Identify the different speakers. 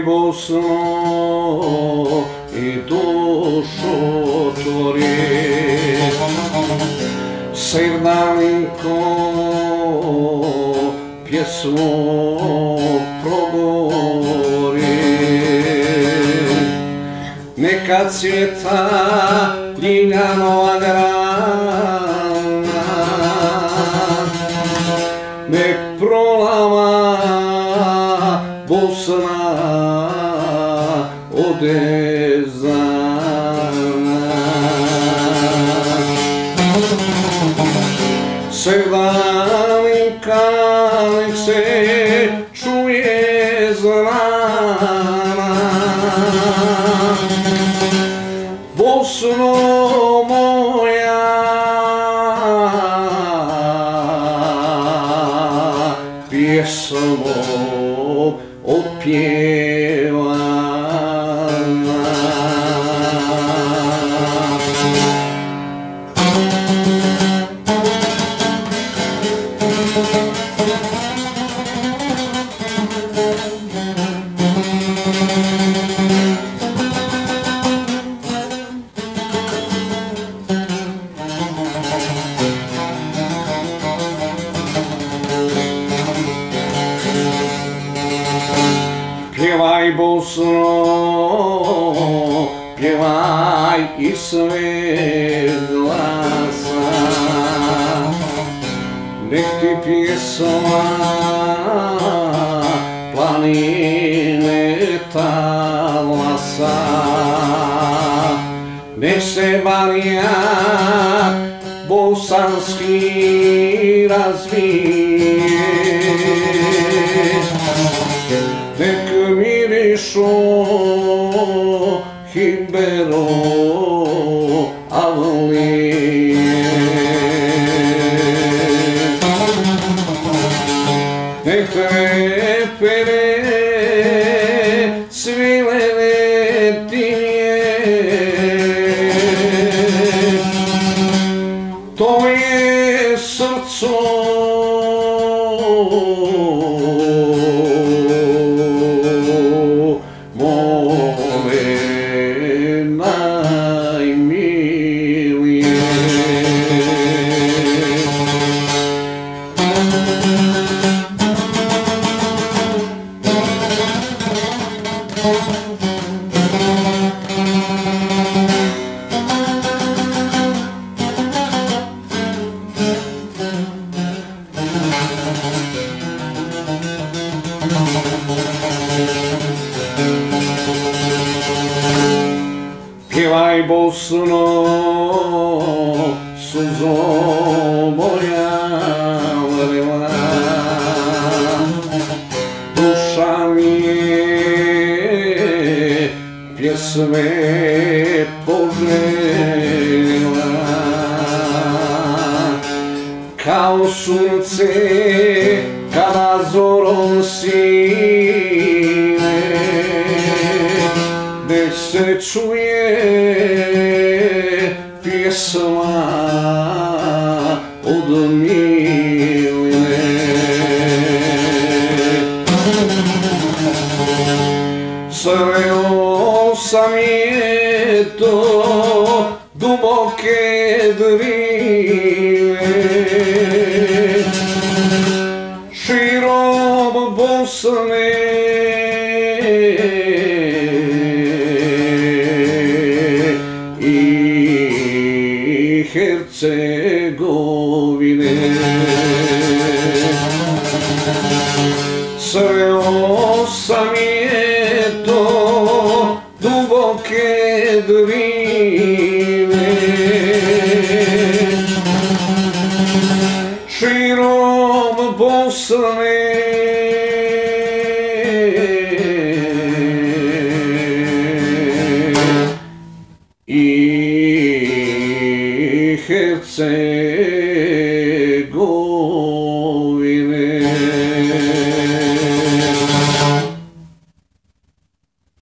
Speaker 1: Bosno i dušu otvori, Sevdalinko pjesmu progovori. Neka cvjeta Ljiljanova grana, nek prolama Bosna ode znana. Sevdalinka nek se čuje znana, Bosno moja pjesmo otpjevana. Pjevaj Bosno, pjevaj iz sveg glasa, nek ti pjesma planine talasa, nek se barjak bosanski razvije, nek mirišu hibero avlije, nek trepere svile tinje, to je srco Pjevaj Bosno, suzo moja vrela, duša mi je pjesme poželjela, kao sunce kada zorom sine, nek se čuje pjesma od Miline. Sreo sam je to duboke drine, širom Bosne i Hercegovine. Sreo sam je to duboke drine, širom Bosne i Hercegovine.